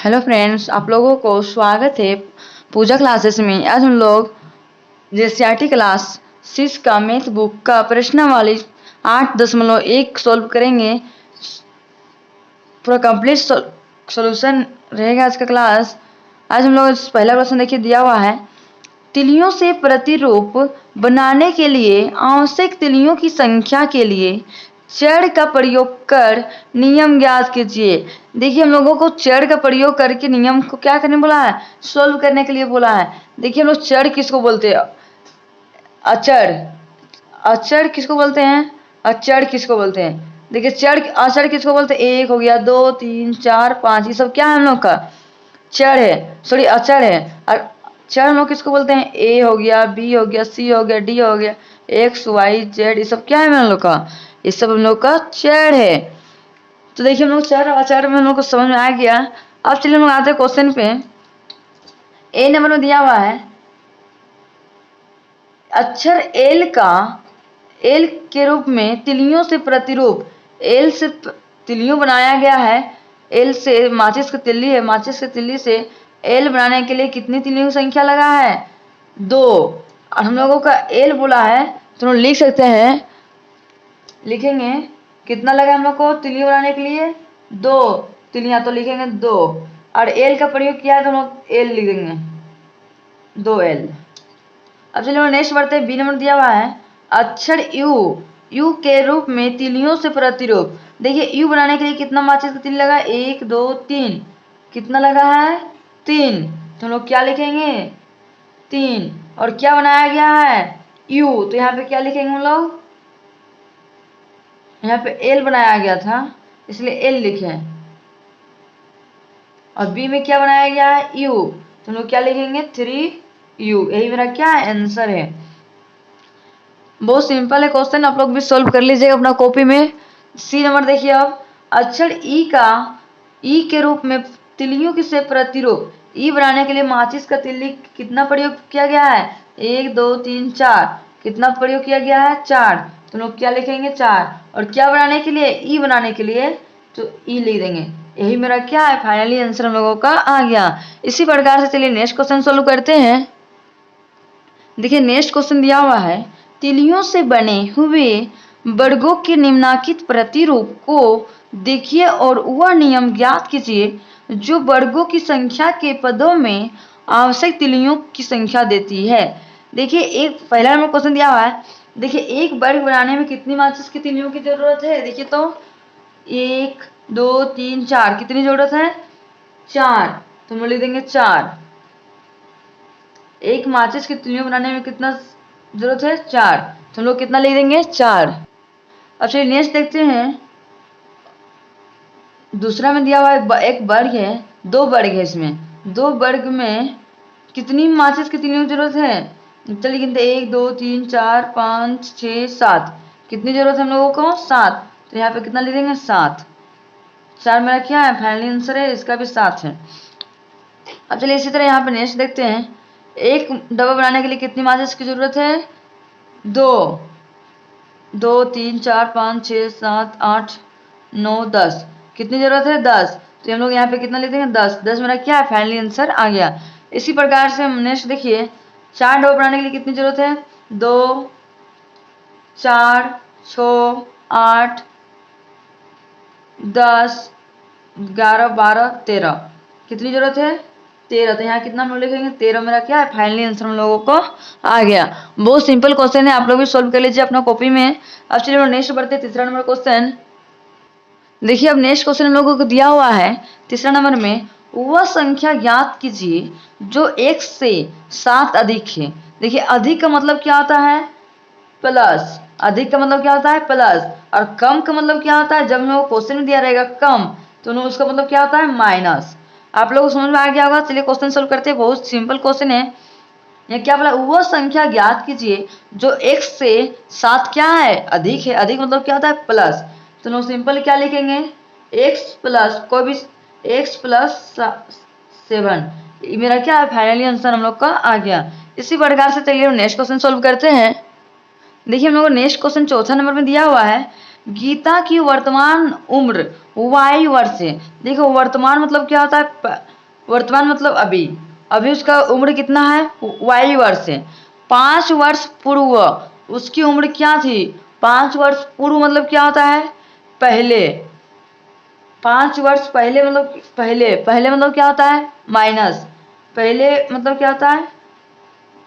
Hello friends, आप लोगों को स्वागत है पूजा क्लासेस में। आज हम लोग जेसीईआरटी क्लास 6 का मैथ बुक का प्रश्नावली 8.1 सॉल्व करेंगे। पूरा कंप्लीट सॉल्यूशन रहेगा आज का क्लास। आज हम लोग पहला क्वेश्चन देखिए दिया हुआ है, तिलियों से प्रतिरूप बनाने के लिए आवश्यक तिलियों की संख्या के लिए चर का प्रयोग कर नियम ज्ञात कीजिए। देखिए हम लोगों को चर का प्रयोग करके नियम को क्या करने बोला है, सोल्व करने के लिए बोला है। देखिए हम लोग चर किसको बोलते हैं, अचर। अचर किसको बोलते हैं, अचर किसको बोलते हैं। देखिए चर अचर किसको बोलते हैं, 1 हो गया, 2 3 4 5, ये सब क्या है हम लोग का चर है, सॉरी अचर है। और चर हम लोग किसको बोलते हैं, ए हो गया, बी हो गया, सी हो गया, डी हो गया, एक्स वाई जेड, ये सब क्या है हम लोग का, ये सब हम लोग का चर है। तो देखिए हम लोग चर और अचर में हम लोग को समझ में आ गया। अब चलिए हम लोग आते हैं क्वेश्चन पे। ए नंबर में दिया हुआ है, अक्षर एल का एल के रूप में तिलियों से प्रतिरूप, एल से तिलियों बनाया गया है। एल से माचिस की तिल्ली है, माचिस की तिल्ली से एल बनाने के लिए कितनी तिलियों की संख्या लगा है, 2। और हम लोगों का एल बोला है तो हम लिख सकते हैं, लिखेंगे कितना लगा हम लोग को तिलियों बनाने के लिए, 2 तिलियां, तो लिखेंगे 2। और एल का प्रयोग किया है तो हम लोग एल लिख देंगे, 2L। अब चलिए नेक्स्ट बढ़ते हैं। बी नंबर दिया हुआ है, अक्षर यू यू के रूप में तिलियों से प्रतिरूप। देखिए यू बनाने के लिए कितना माचिस का तिल लगा, 1 2 3, कितना लगा है, 3। तो हम लोग क्या लिखेंगे, 3। और क्या बनाया गया है, यू, तो यहाँ पे क्या लिखेंगे हम लोग, यहाँ पे एल बनाया गया था इसलिए एल लिखे। और बी में क्या बनाया गया है, यू, तो हम लोग क्या लिखेंगे, 3U। यही मेरा क्या आंसर है। बहुत सिंपल है क्वेश्चन, आप लोग भी सॉल्व कर लीजिएगा अपना कॉपी में। सी नंबर देखिए, अब अक्षर ई का ई के रूप में तिलियों की से प्रतिरूप, ई बनाने के लिए माचिस का तिल्ली कितना प्रयोग किया गया है, 1 2 3 4, कितना प्रयोग किया गया है, 4। तो लोग क्या लिखेंगे, 4। और क्या बनाने के लिए, ई बनाने के लिए, तो ई लिख देंगे। यही मेरा क्या है, फाइनली आंसर हम लोगों का आ गया। इसी प्रकार से चलिए नेक्स्ट क्वेश्चन सॉल्व करते हैं। देखिए नेक्स्ट क्वेश्चन दिया हुआ है, तिलियों से बने हुए वर्गों के निम्नलिखित प्रतिरूप को देखिए और वह नियम ज्ञात कीजिए जो वर्गों की संख्या के पदों में आवश्यक तिलियों की संख्या देती है। देखिए एक पहला नंबर क्वेश्चन दिया हुआ है, देखिए एक वर्ग बनाने में कितनी माचिस की तिलियों की जरूरत है, देखिए तो 1 2 3 4, कितनी जरूरत है, 4। तो हम लिख देंगे 4। एक माचिस की तिलियों बनाने में कितना जरूरत है, 4। तो हम लोग कितना लिख देंगे, 4। अब चलिए नेक्स्ट देखते हैं। दूसरा में दिया हुआ है, एक वर्ग है, 2 वर्ग है, इसमें 2 वर्ग में कितनी माचिस की तिलियों की जरूरत है, चलिए गिनते 1 2 3 4 5 6 7, कितनी जरूरत है हम लोगों को, 7। तो यहाँ पे कितना लिख देंगे, 7। 4 मेरा क्या है, फाइनली आंसर है, इसका भी 7 है। अब चलिए इसी तरह यहाँ पे नेक्स्ट देखते हैं। एक डब्बा बनाने के लिए कितनी माचिस की जरूरत है, 2 2 3 4 5 6 7 8 9 10, कितनी जरूरत है, 10। तो हम लोग यहाँ पे कितना लिख देंगे, 10। 10 मेरा क्या है, फाइनली आंसर आ गया। इसी प्रकार से हम नेक्स्ट देखिए, 4 डब्बा बनाने के लिए कितनी जरूरत है, 2 4 6 8 10 11 12 13, कितनी जरूरत है, 13। तो यहाँ कितना हम लोग लिखेंगे, 13 मेरा क्या है, फाइनली आंसर हम लोगों को आ गया। बहुत सिंपल क्वेश्चन है, आप लोग भी सॉल्व कर लीजिए अपना कॉपी में। अब चलिए नेक्स्ट बढ़ते हैं, तीसरा नंबर क्वेश्चन। देखिए अब नेक्स्ट क्वेश्चन हम लोगों को दिया हुआ है, तीसरा नंबर में, वह संख्या ज्ञात कीजिए जो 1 से 7 अधिक है। देखिए अधिक का मतलब क्या होता है, प्लस। अधिक का मतलब क्या होता है, प्लस। और कम का मतलब क्या होता है, जब हम लोग क्वेश्चन में दिया रहेगा कम, तो उसका मतलब क्या होता है, माइनस। आप लोगों को समझ में आ गया होगा। चलिए क्वेश्चन सोल्व करते हैं, बहुत सिंपल क्वेश्चन है। ये क्या बोला, वह संख्या ज्ञात कीजिए जो 1 से 7 क्या है, अधिक है। अधिक मतलब क्या होता है, प्लस। तो हम सिंपल क्या लिखेंगे, x प्लस कोई भी x प्लस 7, मेरा क्या है, फाइनली आंसर हम लोग का आ गया। इसी प्रकार से चलिए हम नेक्स्ट क्वेश्चन सोल्व करते हैं। देखिए हम लोग को नेक्स्ट क्वेश्चन चौथा नंबर में दिया हुआ है, गीता की वर्तमान उम्र y वर्ष है। देखो वर्तमान मतलब क्या होता है, वर्तमान मतलब अभी, अभी उसका उम्र कितना है, y वर्ष है। 5 वर्ष पूर्व उसकी उम्र क्या थी, 5 वर्ष पूर्व मतलब क्या होता है, पहले। 5 वर्ष पहले मतलब पहले, पहले मतलब क्या होता है, माइनस। पहले मतलब क्या होता है,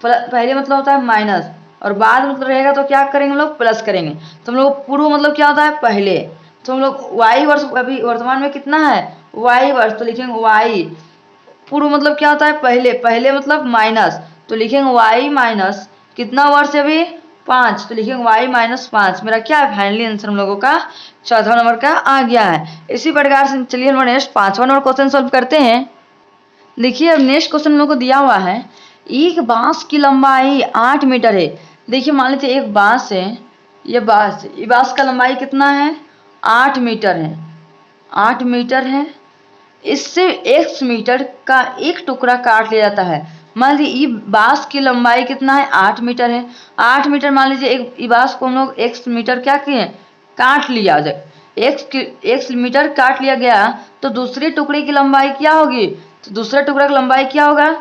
पहले मतलब होता है माइनस, और बाद मतलब रहेगा तो क्या करेंगे हम लोग, प्लस करेंगे। तो हम लोग पूर्व मतलब क्या होता है, पहले। तो हम लोग वाई वर्ष, अभी वर्तमान में कितना है, वाई वर्ष, तो लिखेंगे वाई। पूर्व मतलब क्या होता है, पहले, पहले मतलब माइनस, तो लिखेंगे वाई माइनस कितना वर्ष है अभी, 5, तो लिखेंगे वाई माइनस 5। मेरा क्या है, फाइनली आंसर हम लोगों का चौथा नंबर का आ गया है। इसी प्रकार से चलिए हम नेक्स्ट 5वां नंबर क्वेश्चन सॉल्व करते हैं। देखिए अब नेक्स्ट क्वेश्चन हम लोग को दिया हुआ है, एक बांस की लंबाई 8 मीटर है। देखिए मान लीजिए एक बांस है, ये बांस का लंबाई कितना है, 8 मीटर है, 8 मीटर है। इससे x मीटर का एक टुकड़ा काट लिया जाता है। मान लीजिए ये बांस की लंबाई कितना है, 8 मीटर है। 8 मीटर मान लीजिए एक बांस को हम लोग x मीटर क्या किए, काट लिया जाए, x मीटर काट लिया गया, तो दूसरे टुकड़े की लंबाई क्या होगी, तो दूसरे टुकड़े की लंबाई क्या होगा।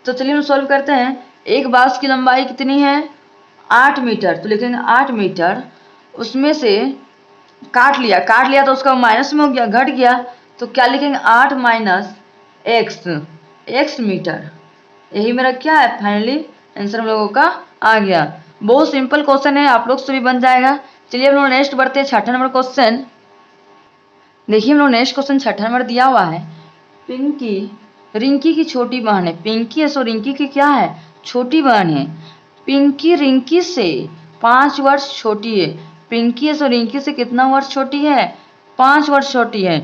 तो चलिए हम सॉल्व करते हैं। एक बांस की लंबाई कितनी है, 8 मीटर, तो लिखेंगे 8 मीटर, उसमें से काट लिया तो उसका माइनस में हो गया, घट गया, तो क्या लिखेंगे, 8 माइनस एक्स मीटर। यही मेरा क्या है, फाइनली आंसर हम लोगों का आ गया। बहुत सिंपल क्वेश्चन है, आप लोग से भी बन जाएगा। चलिए हम लोग नेक्स्ट बढ़ते हैं, 6ठा नंबर क्वेश्चन। देखिए हम लोग नेक्स्ट क्वेश्चन 6ठा नंबर दिया हुआ है, पिंकी रिंकी की छोटी बहन है। पिंकी है सो रिंकी की क्या है, छोटी बहन है। पिंकी रिंकी से 5 वर्ष छोटी है। पिंकी है सो रिंकी से कितना वर्ष छोटी है, 5 वर्ष छोटी है।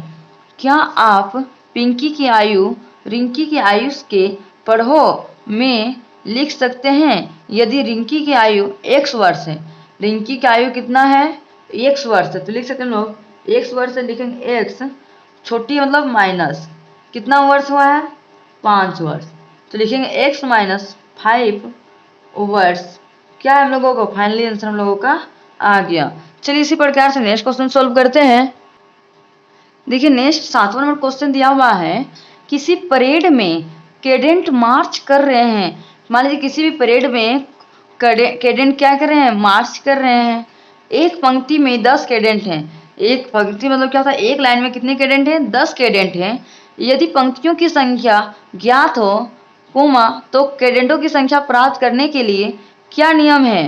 क्या आप पिंकी की आयु रिंकी की आयु के पढ़ो में लिख सकते हैं, यदि रिंकी की आयु x वर्ष है। रिंकी की आयु कितना है, x वर्ष है, तो लिख सकते हैं हम लोग x वर्ष है, लिखेंगे x, छोटी मतलब माइनस, कितना वर्ष हुआ है, 5 वर्ष, तो लिखेंगे x माइनस 5 वर्ष। क्या है हम लोगों को, फाइनली आंसर हम लोगों का आ गया। चलिए इसी प्रकार से नेक्स्ट क्वेश्चन सॉल्व करते हैं। देखिए नेक्स्ट 7वां नंबर क्वेश्चन दिया हुआ है, किसी परेड में कैडेट मार्च कर रहे हैं। मान लीजिए किसी भी परेड में कैडेट क्या कर रहे हैं, मार्च कर रहे हैं। एक पंक्ति में 10 कैडेट हैं। एक पंक्ति मतलब क्या होता है, एक लाइन में कितने कैडेट हैं, 10 कैडेट हैं। यदि पंक्तियों की संख्या ज्ञात हो कोमा, तो कैडेटों की संख्या प्राप्त करने के लिए क्या नियम है।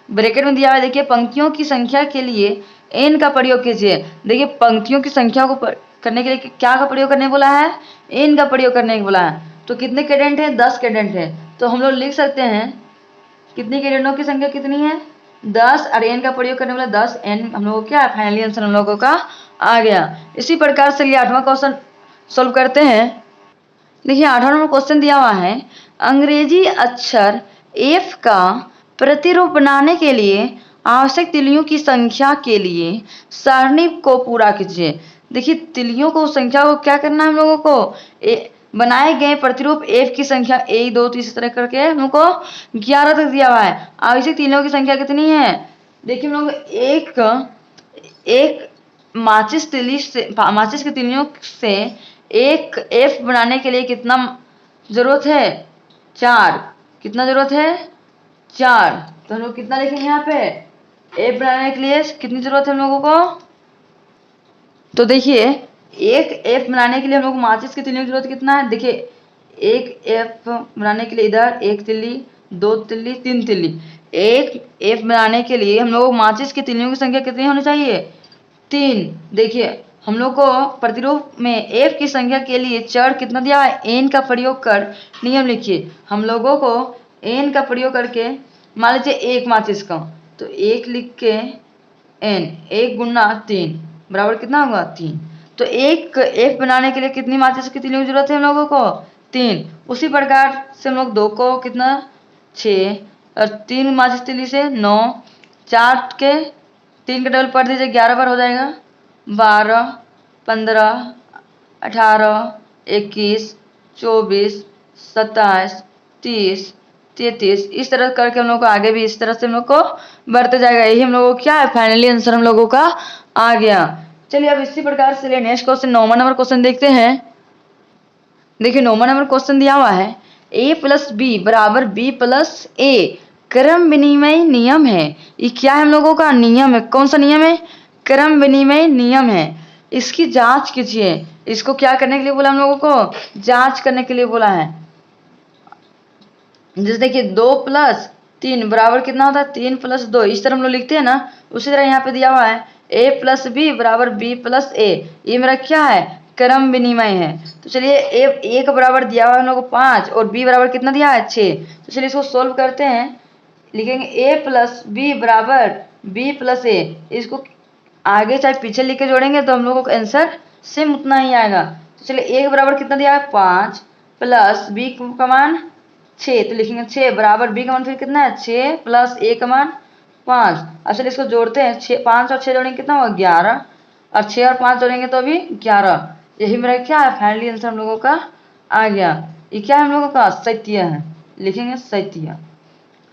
ब्रैकेट में दिया हुआ है, देखिए पंक्तियों की संख्या के लिए n का प्रयोग कीजिए। देखिए पंक्तियों की संख्या को करने के लिए क्या का प्रयोग करने बोला है, n का प्रयोग करने को बोला है। तो कितने कैडेट हैं, 10 कैडेट हैं, तो हम लोग लिख सकते हैं कितनी कैडेटों की संख्या कितनी है, 10, और n का प्रयोग करने वाला 10, n हम लोगों को क्या है, फाइनली आंसर हम लोगों का आ गया। इसी प्रकार से ये 8वां क्वेश्चन सोल्व करते हैं। देखिए 8वां नंबर क्वेश्चन दिया हुआ है, अंग्रेजी अक्षर f का प्रतिरूप बनाने के लिए आवश्यक तिलियों की संख्या के लिए सारणी को पूरा कीजिए। देखिए तिलियों को संख्या को क्या करना है हम लोगों को, बनाए गए प्रतिरूप f की संख्या 1 2 3 इस तरह करके हमको 11 तक दिया हुआ है। आवश्यक तिलियों की संख्या कितनी है, देखिए हम लोग एक माचिस की तिलियों से एक f बनाने के लिए कितना जरूरत है, 4। कितना जरूरत है, 4। तो हम लोग कितना लिखेंगे यहाँ पे, f बनाने के लिए कितनी जरूरत है हम लोगों को। तो देखिए एक f बनाने के लिए हम लोग को माचिस की तिल्लियों की जरूरत कितना है, देखिए एक f बनाने के लिए इधर 1 तिल्ली 2 तिल्ली 3 तिल्ली। एक f बनाने के लिए हम लोग को माचिस की तिल्लियों की संख्या कितनी होनी चाहिए, 3। देखिए हम लोग को प्रतिरूप में f की संख्या के लिए चर कितना दिया है, n का प्रयोग कर नियम लिखिए। हम लोगों को n का प्रयोग करके मान लीजिए एक माचिस का, तो 1 लिख के n 1 गुना 3 बराबर कितना होगा, 3। तो एक f बनाने के लिए कितनी माचिस की तिल्लियों की जरूरत है हम लोगों को, 3। उसी प्रकार से हम लोग 2 को कितना 6 और 3 माचिस तिल्ली से 9, 4 के 3 का डबल पढ़ दीजिए 11 बार हो जाएगा, 12 15 18 21 24 27 30 33। इस तरह करके हम लोग को आगे भी इस तरह से हम लोग को बढ़ते जाएगा। यही हम लोगों को क्या है, फाइनली आंसर हम लोगों का आ गया। चलिए अब इसी प्रकार से नेक्स्ट क्वेश्चन 9वां नंबर क्वेश्चन देखते हैं। देखिए 9वां नंबर क्वेश्चन दिया हुआ है a प्लस बी बराबर b प्लस ए क्रम विनिमय नियम है। ये क्या है हम लोगों का नियम है, कौन सा नियम है, क्रम विनिमय नियम है। इसकी जांच कीजिए। इसको क्या करने के लिए बोला हम लोगों को, जांच करने के लिए बोला है। जैसे देखिए 2 प्लस 3 बराबर कितना होता है 3 प्लस 2, इस तरह हम लोग लिखते हैं ना, उसी तरह यहाँ पे दिया हुआ है a प्लस बी बराबर b प्लस ए। ये मेरा क्या है, क्रम विनिमय है। तो चलिए a का बराबर दिया हुआ है हम लोग को 5 और b बराबर कितना दिया है 6। तो चलिए इसको सोल्व करते हैं। लिखेंगे a प्लस बी बराबर b प्लस ए। इसको आगे चाहे पीछे लिख के जोड़ेंगे तो हम लोगों को आंसर सेम उतना ही आएगा। तो चलिए a के बराबर कितना दिया है 5 प्लस b का मान 6, तो लिखेंगे 6 बराबर b का मान फिर कितना है 6 प्लस a का मान 5। अब चलिए इसको जोड़ते हैं, 5 और 6 जोड़ेंगे कितना होगा 11, और 6 और 5 जोड़ेंगे तो अभी 11। यही मेरा क्या है, फाइनली आंसर हम लोगों का आ गया। ये क्या है हम लोगों का, सत्य है, लिखेंगे सत्य।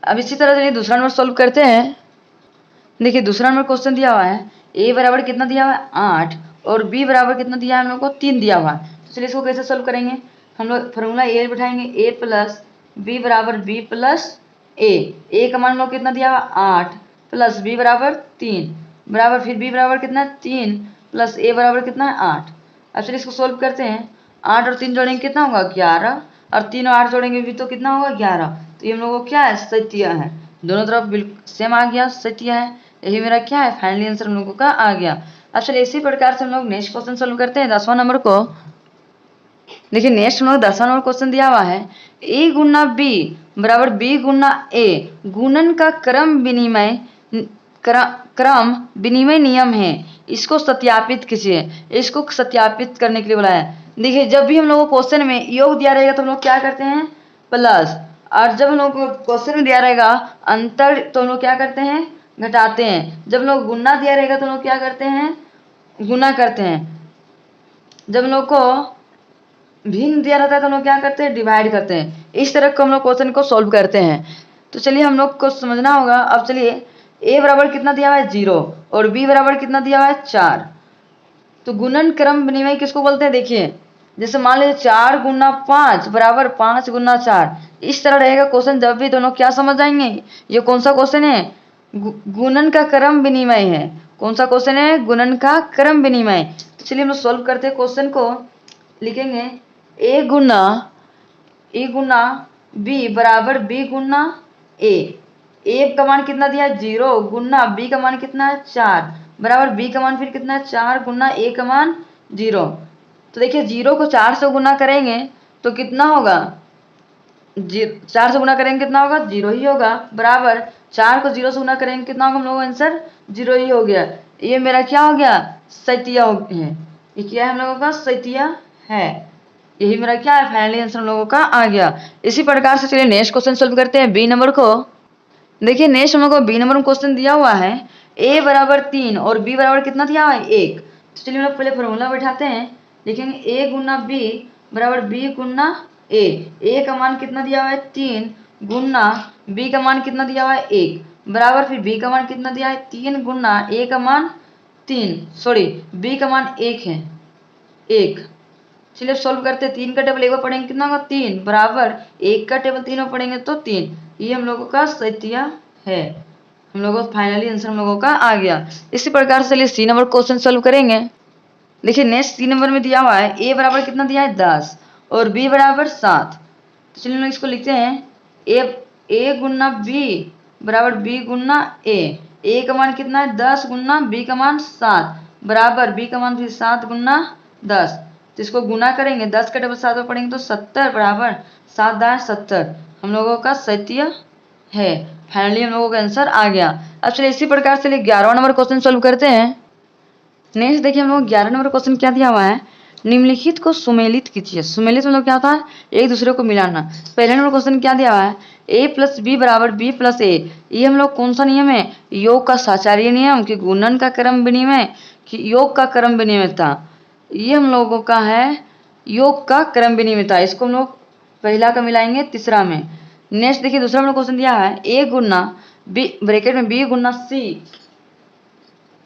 अब इसी तरह चलिए दूसरा नंबर सोल्व करते हैं। देखिए दूसरा नंबर क्वेश्चन दिया हुआ है a बराबर कितना दिया हुआ है 8 और b बराबर कितना दिया है हम लोग को 3 दिया हुआ है। तो चलिए इसको कैसे सोल्व करेंगे, हम लोग फॉर्मूला a बिठाएंगे, a प्लस बी बराबर b प्लस ए का मान हम लोग कितना दिया हुआ 8 प्लस b बराबर 3 बराबर फिर b बराबर कितना 3 प्लस a बराबर कितना है 8। अब चलिए इसको सोल्व करते हैं। 8 और 3 जोड़ेंगे कितना होगा 11, और 3 और 8 जोड़ेंगे भी तो कितना होगा 11। तो ये हम लोग को क्या है, सत्य है, दोनों तरफ बिल्कुल सेम आ गया, सत्य है। यही मेरा क्या है, फाइनली आंसर हम लोगों का आ गया। अब चलिए इसी प्रकार से हम लोग नेक्स्ट क्वेश्चन सोल्व करते हैं 10वां नंबर को। देखिए नेक्स्ट हम लोग 10वां नंबर क्वेश्चन दिया हुआ है a गुना b बराबर b गुना a गुणन का क्रम विनिमय नियम है, इसको सत्यापित कीजिए। इसको सत्यापित करने के लिए बोला है। देखिए जब भी हम लोग को क्वेश्चन में योग दिया रहेगा तो हम लोग क्या करते हैं प्लस, और जब हम लोग को क्वेश्चन में दिया रहेगा अंतर तो हम लोग क्या करते हैं घटाते हैं। जब लोग गुना दिया रहेगा तो हम लोग क्या करते हैं गुना करते हैं। जब हम लोग को भिन्न दिया रहता है तो हम लोग क्या करते हैं डिवाइड करते हैं। इस तरह को हम लोग क्वेश्चन को सॉल्व करते हैं। तो चलिए हम लोग को समझना होगा। अब चलिए a बराबर कितना दिया हुआ है 0 और b बराबर कितना दिया हुआ है 4। तो गुणन क्रम विनिमय किसको बोलते हैं, देखिए जैसे मान लीजिए 4 गुना 5 बराबर 5 गुना 4, इस तरह रहेगा क्वेश्चन। जब भी दोनों क्या समझ जाएंगे, ये कौन सा क्वेश्चन है, गुणन का क्रम विनिमय है। कौन सा क्वेश्चन है, गुणन का क्रम विनिमय। तो चलिए हम लोग सोल्व करते हैं क्वेश्चन को। लिखेंगे a गुना b बराबर b गुना a का मान कितना दिया है 0 गुना b का मान कितना है 4 बराबर b का मान फिर कितना है 4 गुना a का मान 0। तो देखिए 0 को 4 से गुना करेंगे तो कितना होगा, 4 से गुना करेंगे कितना होगा 0 ही होगा, बराबर 4 को 0 से गुना करेंगे कितना होगा हम लोगों का आंसर 0 ही हो गया। ये मेरा क्या हो गया, सत्य है। ये क्या है हम लोगों का, सत्य है। यही मेरा क्या है, फाइनली आंसर हम लोगों का आ गया। इसी प्रकार से चलिए नेक्स्ट क्वेश्चन सोल्व करते हैं बी नंबर को। देखिए नेक्स्ट हम लोग को बी नंबर में क्वेश्चन दिया हुआ है a बराबर 3 और b बराबर कितना दिया हुआ है 1। तो चलिए हम लोग पहले फॉर्मूला बैठाते हैं। लिखेंगे a गुना b बराबर b गुना a का मान कितना दिया हुआ है 3 गुना b का मान कितना दिया हुआ है 1 बराबर फिर b का मान कितना दिया है 3 गुना a का मान 3 सॉरी b का मान 1 है 1। चलिए सोल्व करते हैं। 3 का टेबल एक बार पढ़ेंगे कितना होगा 3 बराबर 1 का टेबल 3 में पढ़ेंगे तो 3। ये हम लोगों का सत्य है। हम लोगों को फाइनली आंसर हम लोगों का आ गया। इसी प्रकार से चलिए सी नंबर क्वेश्चन सोल्व करेंगे। देखिए नेक्स्ट सी नंबर में दिया हुआ है a बराबर कितना दिया है 10 और b बराबर 7। तो चलिए हम लोग इसको लिखते हैं a गुना b बराबर b गुना a का मान कितना है 10 गुना b का मान 7 बराबर b का मान फिर 7 गुना 10। तो इसको गुना करेंगे 10 का टेबल 7 में पढ़ेंगे तो 70 बराबर 7 दाएं 70। हम लोगों का सत्य है। फाइनली हम लोगों का आंसर आ गया। अब चलिए इसी प्रकार से 11वां नंबर क्वेश्चन सोल्व करते हैं। नेक्स्ट देखिए हम लोग 11 नंबर क्वेश्चन क्या दिया हुआ है, निम्नलिखित को सुमेलित कीजिए। सुमेलित मतलब क्या होता है, एक दूसरे को मिलाना। पहले नंबर क्वेश्चन क्या दिया हुआ है a प्लस बी बराबर b प्लस ए। ये हम लोग कौन सा नियम है, योग का साचार्य नियम कि गुणन का क्रम विनिमय कि योग का क्रम विनिमयता। ये हम लोगों का है योग का क्रम विनिमयता। इसको हम लोग पहला का मिलाएंगे तीसरा में। नेक्स्ट देखिए दूसरा हमने क्वेश्चन दिया है ए गुना बी ब्रैकेट में बी गुना सी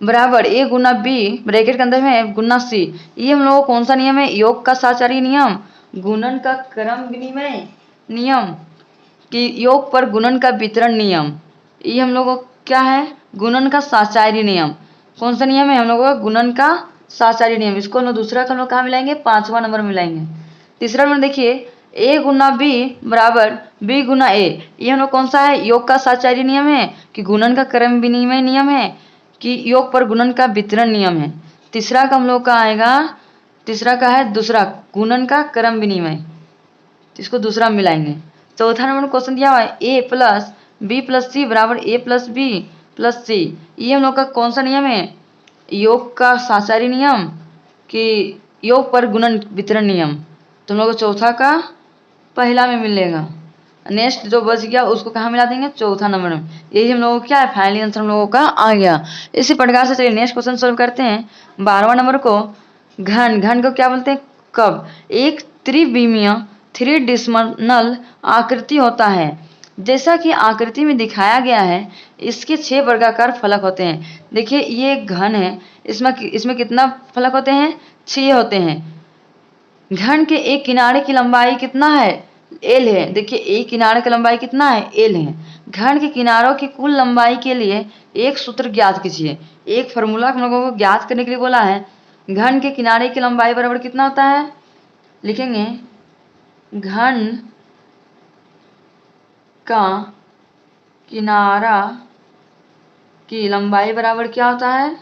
बराबर ए गुना बी ब्रैकेट के अंदर में गुना सी। ये हम लोगों को कौन सा नियम है? योग का साचारी नियम, गुणन का क्रम विनिमय नियम कि योग पर गुणन का वितरण नियम। ये हम लोगों को क्या है? गुणन का साचारी नियम। कौन सा नियम है? हम लोगों का गुणन का साचारी नियम। इसको हम लोग दूसरा हम लोग कहाँ मिलाएंगे? 5वां नंबर मिलाएंगे। तीसरा नंबर देखिए ए गुना बी बराबर बी गुना ए। ये हम लोग कौन सा है? योग का साचारी नियम है कि गुणन का क्रम विनिमय नियम है कि योग पर गुणन का वितरण नियम है। तीसरा का हम लोग का आएगा, तीसरा का है दूसरा गुणन का क्रम विनिमय, इसको दूसरा मिलाएंगे। चौथा नंबर क्वेश्चन दिया हुआ है ए प्लस बी प्लस सी बराबर ए प्लस बी प्लस सी। ये हम लोग का कौन सा नियम है? योग का साचारी नियम कि योग पर गुणन वितरण नियम। तो हम लोग को चौथा का पहला में मिलेगा। नेक्स्ट जो बच गया उसको कहाँ मिला देंगे? चौथा नंबर में। यही हम लोगों को क्या है? फाइनली आंसर हम लोगों का आ गया। इसी प्रकार से चलिए नेक्स्ट क्वेश्चन सॉल्व करते हैं। 12वां नंबर को घन, घन को क्या बोलते हैं? कब एक त्रिविमीय थ्री डिमेंशनल आकृति होता है जैसा कि आकृति में दिखाया गया है, इसके 6 वर्गाकार फलक होते हैं। देखिए ये एक घन है, इसमें कितना फलक होते हैं? 6 होते हैं। घन के एक किनारे की लंबाई कितना है? एल है। देखिए एक किनारे की लंबाई कितना है? एल है। घन के किनारों की कुल लंबाई के लिए एक सूत्र ज्ञात कीजिए। एक फॉर्मूला हम लोगों को ज्ञात करने के लिए बोला है। घन के किनारे की लंबाई बराबर कितना होता है? लिखेंगे घन का किनारा की लंबाई बराबर क्या होता है?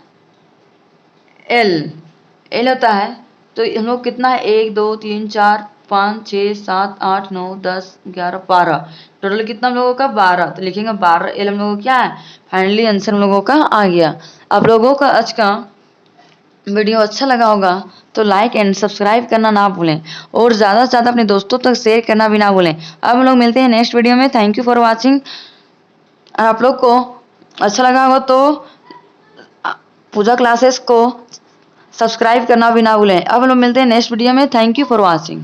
एल। एल होता है। तो हम लोग कितना है? 1 2 3 4 5 6 7 8 9 10 11 12 टोटल कितना हम लोगों का? 12। तो लिखेंगे 12 एल हम लोगों को क्या है? फाइनली आंसर हम लोगों का आ गया। आप लोगों का आज का वीडियो अच्छा लगा होगा तो लाइक एंड सब्सक्राइब करना ना भूलें और ज़्यादा से ज़्यादा अपने दोस्तों तक शेयर करना भी ना भूलें। अब हम लोग मिलते हैं नेक्स्ट वीडियो में। Thank you for watching. आप लोग को अच्छा लगा होगा तो पूजा क्लासेस को सब्सक्राइब करना भी ना भूलें। अब हम लोग मिलते हैं नेक्स्ट वीडियो में। Thank you for watching.